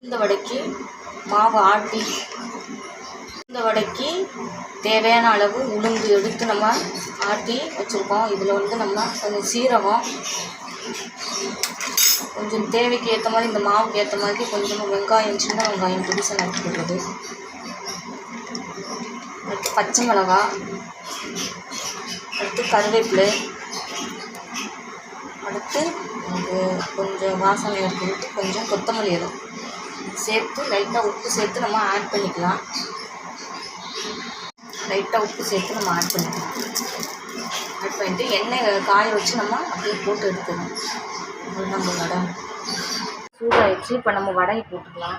இந்த வடைக்கு மாவு ஆட்டி இந்த வடைக்கு தேவையான அளவு உளுந்து எடுத்து நம்ம ஆட்டி வச்சுருக்கோம். இதில் வந்து நம்ம கொஞ்சம் சீரகம், கொஞ்சம் தேவைக்கு ஏற்ற மாதிரி இந்த மாவுக்கு ஏற்ற மாதிரி கொஞ்சமாக வெங்காயம், சின்ன வெங்காயம் புதுசாக நறுக்கிடுறது, அடுத்து பச்சை மிளகா, அடுத்து கருவேப்பிலை, அடுத்து கொஞ்சம் வாசனை எடுத்துக்கிட்டு கொஞ்சம் கொத்தமல்லி இலை சேர்த்து லைட்டாக உப்பு சேர்த்து நம்ம ஆட் பண்ணிக்கலாம். ஆட் பண்ணிட்டு எண்ணெய் காய வச்சு நம்ம அப்படியே போட்டு எடுத்துக்கணும். நம்ம வடை சூடாகிடுச்சு. இப்போ நம்ம வடையை போட்டுக்கலாம்.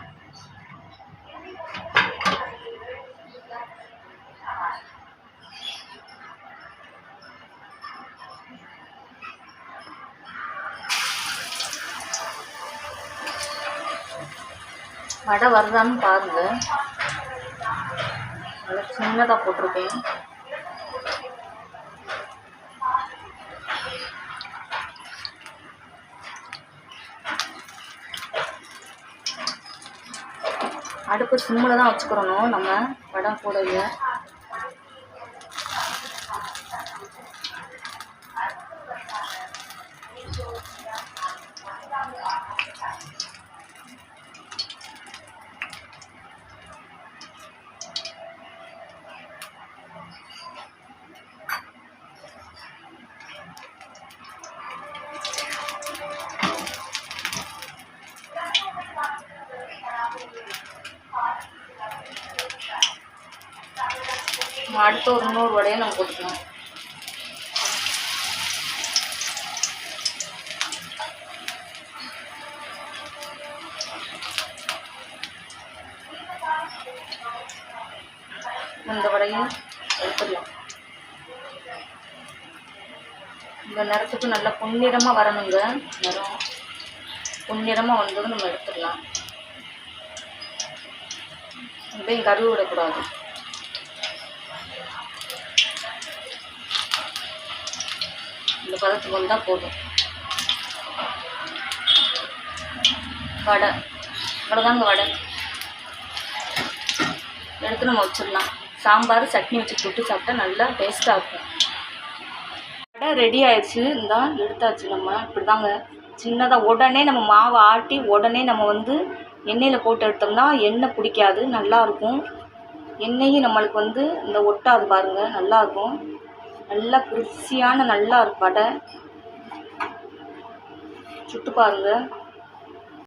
வடை வருதான்னு பாருங்கள். நல்லா சின்னதாக போட்டிருக்கேன். அடுப்பு சிம்மில் தான் வச்சுக்கிறணும் நம்ம வடை போடவே. அடுத்து ஒரு 100 வடையை நம்ம போட்டுக்கலாம். இந்த வடையும் எடுத்துடலாம். இந்த நிறத்துக்கு நல்லா பொன்னிறமாக வரணுங்க. நிறம் பொன்னிறமாக வந்ததும் நம்ம எடுத்துடலாம். இப்படியும் கருவி விடக்கூடாது. இந்த பதத்துக்கு வந்தால் போதும். வடை அவ்வளோதாங்க. வடை எடுத்து நம்ம வச்சிடலாம். சாம்பார் சட்னி வச்சு தொட்டு சாப்பிட்டா நல்லா டேஸ்ட்டாக இருக்கும். வடை ரெடி ஆயிடுச்சு. இதான் எடுத்தாச்சு. நம்ம இப்படி தாங்க சின்னதாக உடனே நம்ம மாவை ஆட்டி உடனே நம்ம வந்து எண்ணெயில் போட்டு எடுத்தோம்னா எண்ணெய் பிடிக்காது, நல்லாயிருக்கும். எண்ணெயும் நம்மளுக்கு வந்து இந்த ஒட்டாது பாருங்கள், நல்லாயிருக்கும். நல்லா கிறிஸ்பியான நல்லா இருக்கும் வடை. சுட்டு பாருங்கள்.